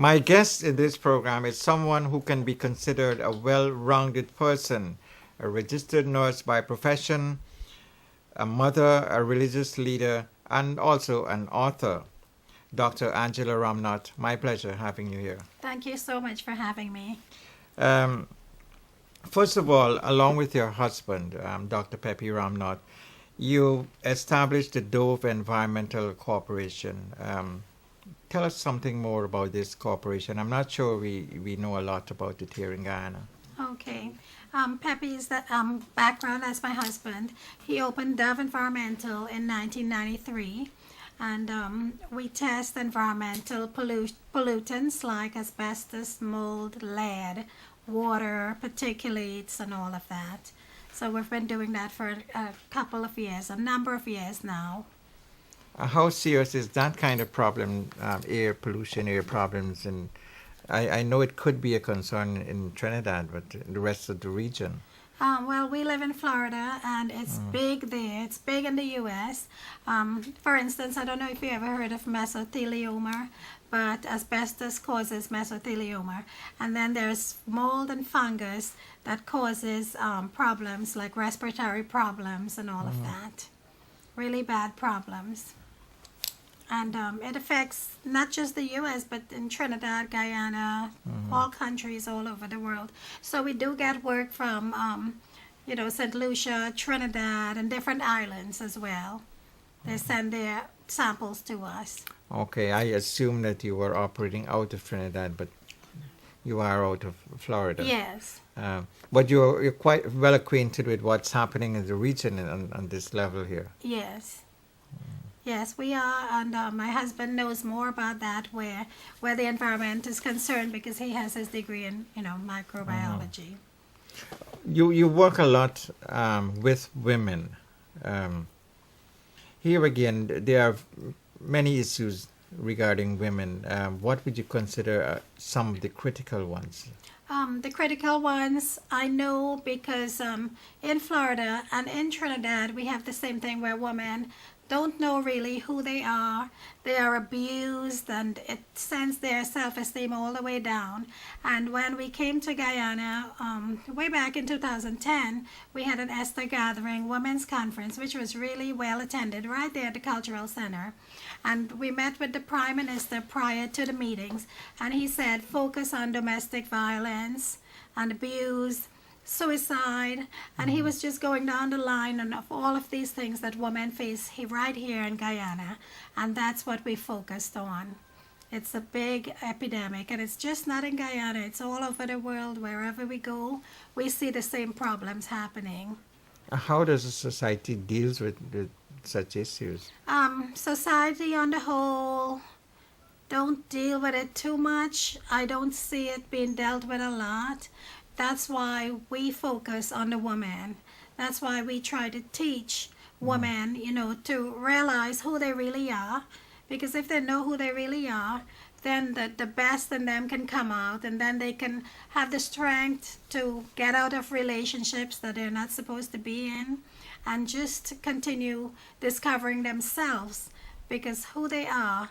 My guest in this program is someone who can be considered a well-rounded person, a registered nurse by profession, a mother, a religious leader, and also an author. Dr. Angela Ramnath, my pleasure having you here. Thank you so much for having me. Um, First of all, along with your husband, Dr. Pepe Ramnath, you established the Dove Environmental Corporation. Tell us something more about this corporation. I'm not sure we know a lot about it here in Guyana. Okay. Pepe's background as my husband. He opened Dove Environmental in 1993, and we test environmental pollutants like asbestos, mold, lead, water, particulates, and all of that. So we've been doing that for a couple of years, a number of years now. How serious is that kind of problem, air pollution, air problems? And I know it could be a concern in Trinidad, but the rest of the region. Well, we live in Florida, and it's big there. It's big in the U.S. For instance, I don't know if you ever heard of mesothelioma, but asbestos causes mesothelioma. And then there's mold and fungus that causes problems like respiratory problems and all of that. Really bad problems. And it affects not just the U.S., but in Trinidad, Guyana, all countries all over the world. So we do get work from, St. Lucia, Trinidad, and different islands as well. They send their samples to us. Okay, I assume that you were operating out of Trinidad, but you are out of Florida. Yes. But you're quite well acquainted with what's happening in the region on this level here. Yes. Yes, we are, and my husband knows more about that where the environment is concerned because he has his degree in microbiology. You work a lot with women. Here again, there are many issues regarding women. What would you consider some of the critical ones? The critical ones I know because in Florida and in Trinidad we have the same thing where women don't know really who they are. They are abused and it sends their self-esteem all the way down. And when we came to Guyana, way back in 2010, we had an Esther Gathering Women's Conference, which was really well attended right there at the Cultural Center. And we met with the Prime Minister prior to the meetings, and he said focus on domestic violence and abuse, suicide, and he was just going down the line and of all of these things that women face right here in Guyana, and that's what we focused on. It's a big epidemic, and it's just not in Guyana, it's all over the world. Wherever we go, we see the same problems happening. How does a society deals with such issues? Society on the whole don't deal with it too much. I don't see it being dealt with a lot. That's why we focus on the woman. That's why we try to teach women, to realize who they really are. Because if they know who they really are, then the best in them can come out, and then they can have the strength to get out of relationships that they're not supposed to be in and just continue discovering themselves, because who they are,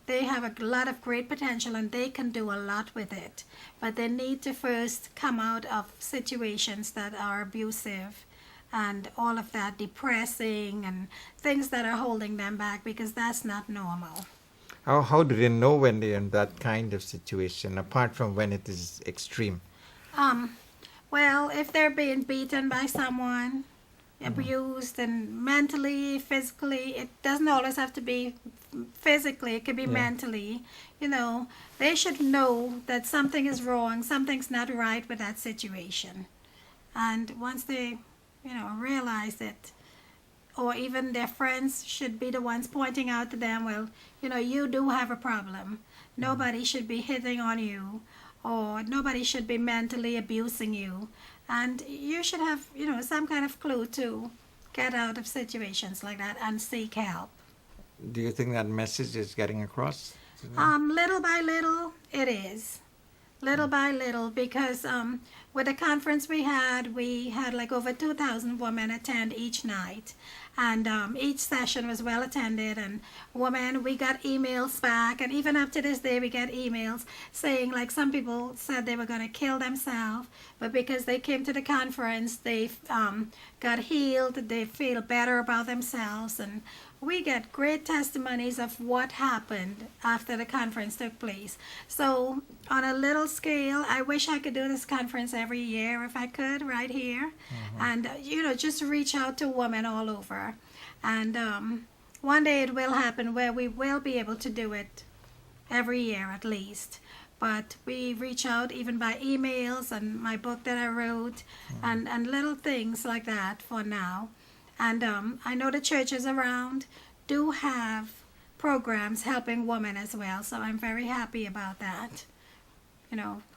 they have a lot of great potential and they can do a lot with it. But they need to first come out of situations that are abusive and all of that, depressing and things that are holding them back, because that's not normal. How do they know when they're in that kind of situation, apart from when it is extreme? Well, if they're being beaten by someone, abused, and mentally, physically, it doesn't always have to be physically, it could be mentally, they should know that something is wrong, something's not right with that situation. And once they, realize it, or even their friends should be the ones pointing out to them, well, you do have a problem. Nobody should be hitting on you, or nobody should be mentally abusing you. And you should have, some kind of clue to get out of situations like that and seek help. Do you think that message is getting across? Little by little, it is. little by little, because with the conference we had like over 2,000 women attend each night, and each session was well attended, and women, we got emails back, and even up to this day we get emails saying, like, some people said they were going to kill themselves, but because they came to the conference they got healed, they feel better about themselves, and we get great testimonies of what happened after the conference took place. So, on a little scale, I wish I could do this conference every year if I could, right here. And, just reach out to women all over. And one day it will happen where we will be able to do it every year at least. But we reach out even by emails and my book that I wrote, and little things like that for now. And I know the churches around do have programs helping women as well, so I'm very happy about that.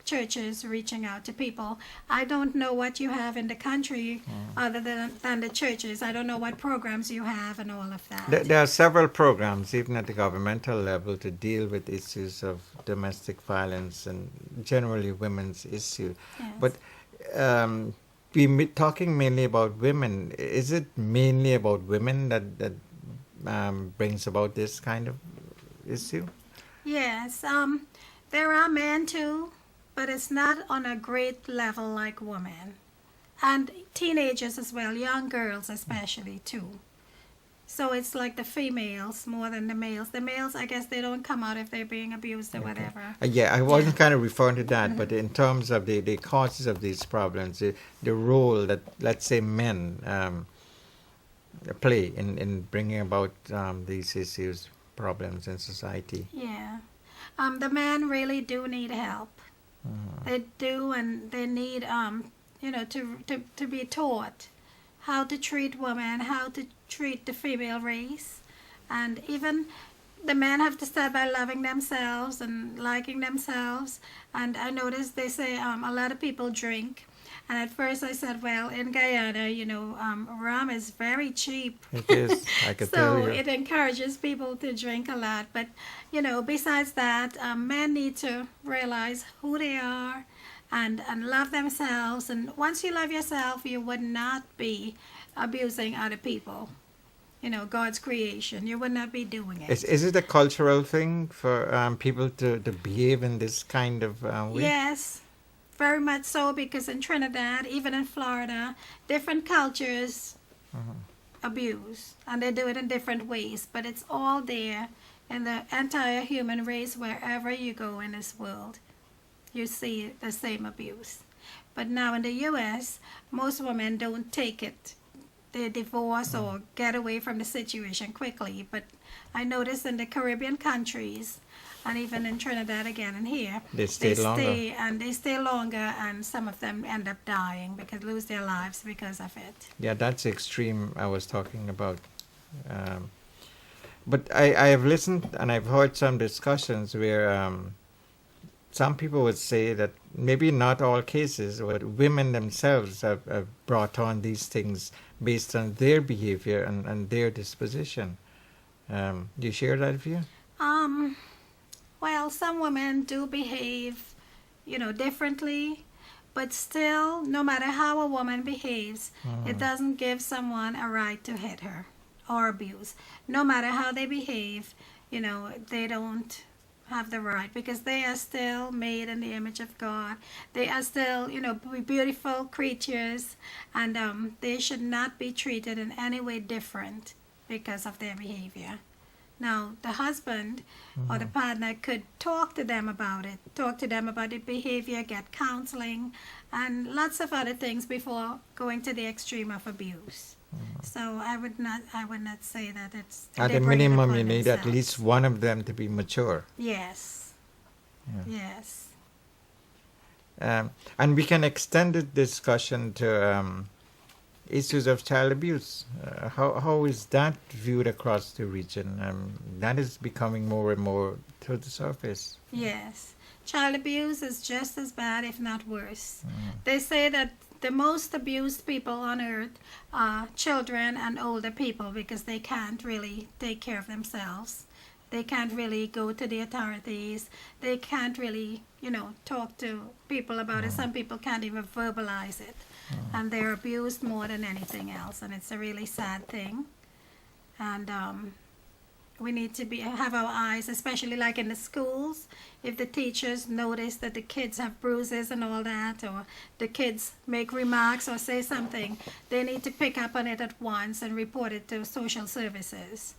Churches reaching out to people. I don't know what you have in the country other than the churches. I don't know what programs you have and all of that. There are several programs, even at the governmental level, to deal with issues of domestic violence and generally women's issue. Yes. But we're talking mainly about women. Is it mainly about women that brings about this kind of issue? Yes, there are men too, but it's not on a great level like women. And teenagers as well, young girls especially too. So it's like the females more than the males. The males, I guess they don't come out if they're being abused or whatever. Yeah, I wasn't kind of referring to that, but in terms of the causes of these problems, the role that, let's say, men play in bringing about these issues, problems in society. Yeah. The men really do need help. They do, and they need, to be taught how to treat women, how to treat the female race. And even the men have to start by loving themselves and liking themselves. And I noticed they say a lot of people drink. And at first I said, well, in Guyana, rum is very cheap. It is, I could tell you. So it encourages people to drink a lot. But, besides that, men need to realize who they are and love themselves. And once you love yourself, you would not be abusing other people. God's creation. You would not be doing it. Is it a cultural thing for people to behave in this kind of way? Yes. Very much so, because in Trinidad, even in Florida, different cultures abuse, and they do it in different ways, but it's all there in the entire human race. Wherever you go in this world, you see the same abuse. But now in the U.S., most women don't take it. They divorce or get away from the situation quickly. But I noticed in the Caribbean countries, and even in Trinidad again and here, They stay longer. They stay longer, and some of them end up dying lose their lives because of it. Yeah, that's the extreme I was talking about. But I have listened and I've heard some discussions where some people would say that maybe not all cases, but women themselves have brought on these things based on their behavior and their disposition. Do you share that view? Well, some women do behave, differently, but still, no matter how a woman behaves, it doesn't give someone a right to hit her or abuse. No matter how they behave, they don't have the right, because they are still made in the image of God. They are still, beautiful creatures, and they should not be treated in any way different because of their behavior. Now, the husband or the partner could talk to them about it, talk to them about the behavior, get counseling, and lots of other things before going to the extreme of abuse. So I would not say that it's At they a bring it minimum, upon you need at themselves. least one of them to be mature. Yes. Yeah. Yes. And we can extend the discussion to issues of child abuse. How is that viewed across the region? That is becoming more and more to the surface. Yes. Child abuse is just as bad, if not worse. They say that the most abused people on earth are children and older people, because they can't really take care of themselves. They can't really go to the authorities. They can't really, talk to people about it. Some people can't even verbalize it. And they're abused more than anything else. And it's a really sad thing. And we need to have our eyes, especially like in the schools. If the teachers notice that the kids have bruises and all that, or the kids make remarks or say something, they need to pick up on it at once and report it to social services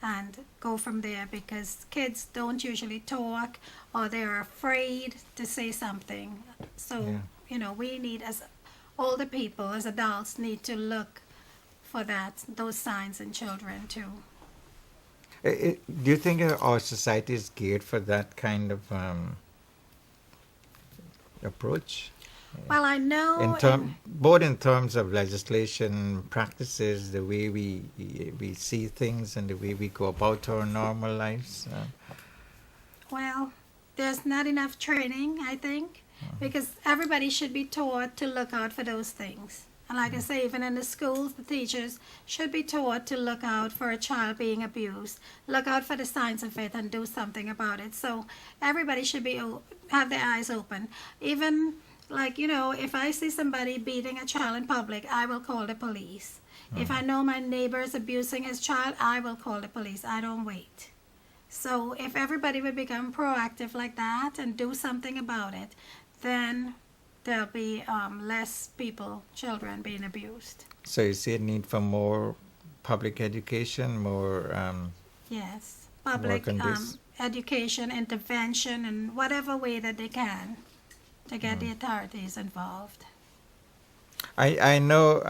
and go from there, because kids don't usually talk, or they're afraid to say something. So, we need, as older people, as adults, need to look for those signs in children too. Do you think our society is geared for that kind of approach? Well, I know Both in terms of legislation, practices, the way we see things, and the way we go about our normal lives. Well, there's not enough training, I think, because everybody should be taught to look out for those things. And like I say, even in the schools, the teachers should be taught to look out for a child being abused, look out for the signs of it, and do something about it. So everybody should have their eyes open. Even like, if I see somebody beating a child in public, I will call the police. If I know my neighbor is abusing his child, I will call the police. I don't wait. So if everybody would become proactive like that and do something about it, then there'll be less children being abused. So you see a need for more public education, more yes, public education, intervention, in whatever way that they can to get the authorities involved. I know,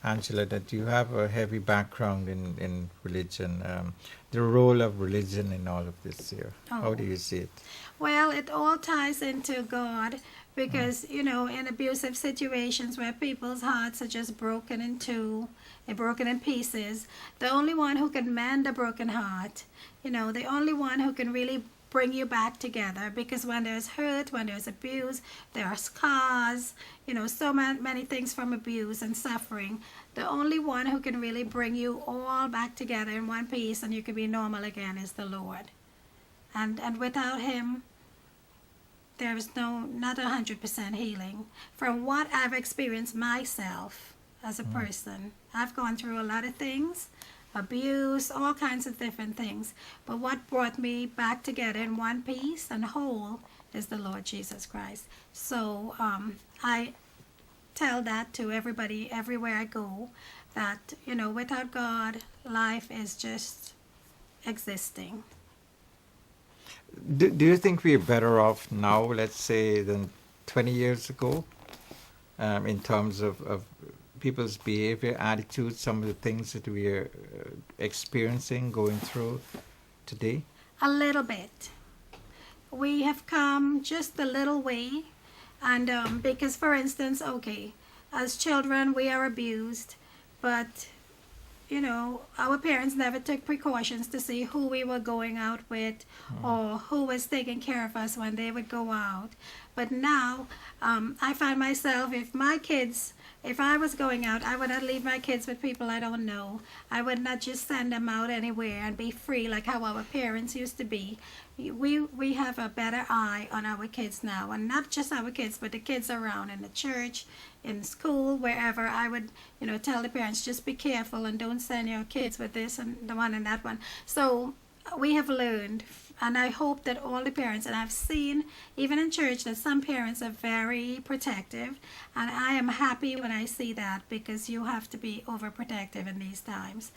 Angela, that you have a heavy background in religion. The role of religion in all of this here. How do you see it? Well, it all ties into God, because, in abusive situations where people's hearts are just broken in two, and broken in pieces, the only one who can mend a broken heart, the only one who can really bring you back together, because when there's hurt, when there's abuse, there are scars, so many things from abuse and suffering. The only one who can really bring you all back together in one piece and you can be normal again is the Lord. And without Him, there is not 100% healing. From what I've experienced myself as a person, I've gone through a lot of things, abuse, all kinds of different things. But what brought me back together in one piece and whole is the Lord Jesus Christ. So I tell that to everybody everywhere I go, that, without God, life is just existing. Do you think we're better off now, let's say, than 20 years ago, in terms of people's behavior, attitudes, some of the things that we are experiencing, going through today? A little bit. We have come just a little way, and because, for instance, as children we are abused, but our parents never took precautions to see who we were going out with or who was taking care of us when they would go out. But now I find myself, if I was going out, I would not leave my kids with people I don't know. I would not just send them out anywhere and be free like how our parents used to be. We have a better eye on our kids now, and not just our kids, but the kids around in the church, in school, wherever. I would, tell the parents, just be careful and don't send your kids with this and the one and that one. So we have learned, and I hope that all the parents, and I've seen even in church that some parents are very protective, and I am happy when I see that, because you have to be overprotective in these times.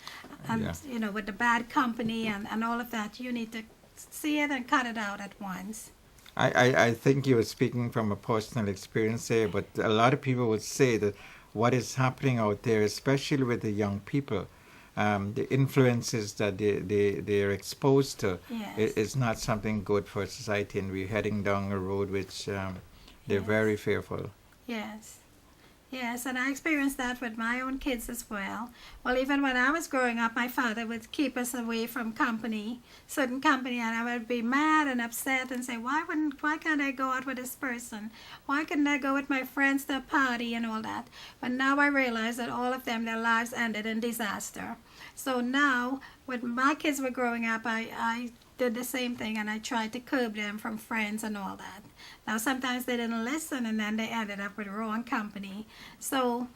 And with the bad company and all of that, you need to see it and cut it out at once. I think you were speaking from a personal experience there, but a lot of people would say that what is happening out there, especially with the young people, the influences that they are exposed to, is not something good for society, and we're heading down a road which they're very fearful. Yes, and I experienced that with my own kids as well. Well, even when I was growing up, my father would keep us away from certain company, and I would be mad and upset and say, why can't I go out with this person? Why couldn't I go with my friends to a party and all that? But now I realize that all of them, their lives ended in disaster. So now, when my kids were growing up, I did the same thing, and I tried to curb them from friends and all that. Now sometimes they didn't listen, and then they ended up with wrong company. So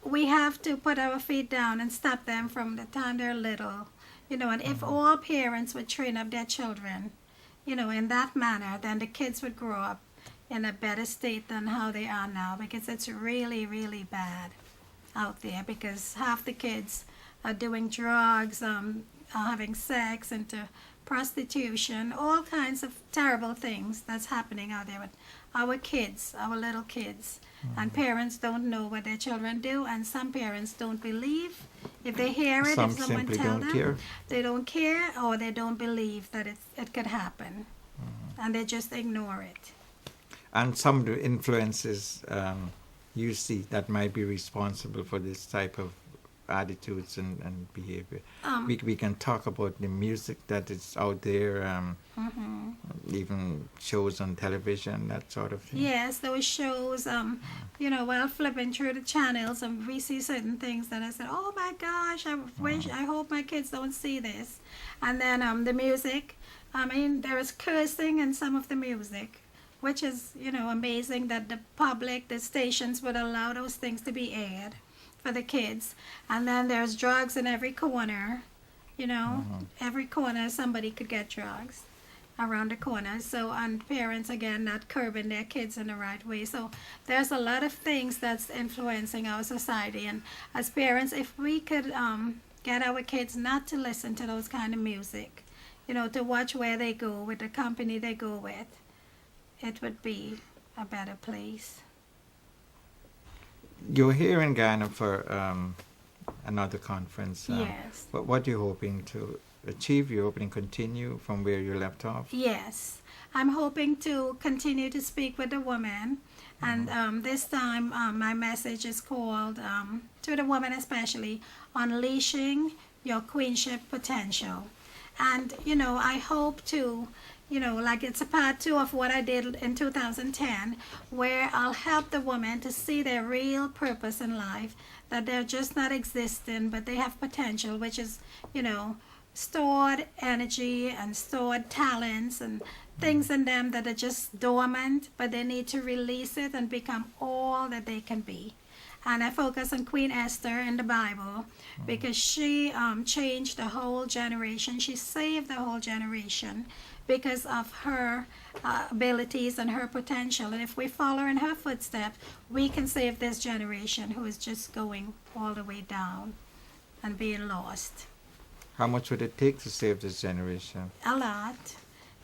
we have to put our feet down and stop them from the time they're little. And if all parents would train up their children, in that manner, then the kids would grow up in a better state than how they are now, because it's really, really bad out there, because half the kids are doing drugs, are having sex, into prostitution, all kinds of terrible things that's happening out there with our kids, our little kids. And parents don't know what their children do, and some parents don't believe. If they hear it, Some if someone simply tells don't them, care. they don't care, or they don't believe that it could happen. And they just ignore it. And some of the influences you see that might be responsible for this type of attitudes and behavior. We can talk about the music that is out there, even shows on television, that sort of thing. Yes, those shows, while flipping through the channels, and we see certain things that I said, oh my gosh, I hope my kids don't see this. And then the music, there is cursing in some of the music, which is, amazing that the stations would allow those things to be aired for the kids. And then there's drugs in every corner, every corner somebody could get drugs around the corner. So, and parents, again, not curbing their kids in the right way. So there's a lot of things that's influencing our society. And as parents, if we could get our kids not to listen to those kind of music, to watch where they go, with the company they go with, it would be a better place. You're here in Ghana for another conference. Yes. What are you hoping to achieve? You're hoping to continue from where you left off? Yes. I'm hoping to continue to speak with the women. And this time my message is called, to the women especially, Unleashing Your Queenship Potential. And, I hope to, like it's a part 2 of what I did in 2010, where I'll help the women to see their real purpose in life, that they're just not existing, but they have potential, which is, stored energy and stored talents and things in them that are just dormant, but they need to release it and become all that they can be. And I focus on Queen Esther in the Bible, because she changed the whole generation. She saved the whole generation because of her abilities and her potential. And if we follow in her footsteps, we can save this generation who is just going all the way down and being lost. How much would it take to save this generation? A lot.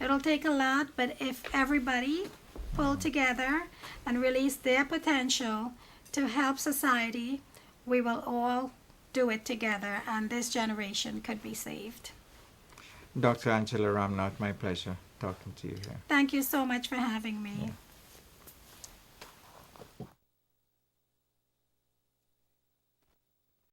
It'll take a lot, but if everybody pull together and release their potential to help society, we will all do it together, and this generation could be saved. Dr. Angela Ramnath, my pleasure talking to you here. Thank you so much for having me. Yeah.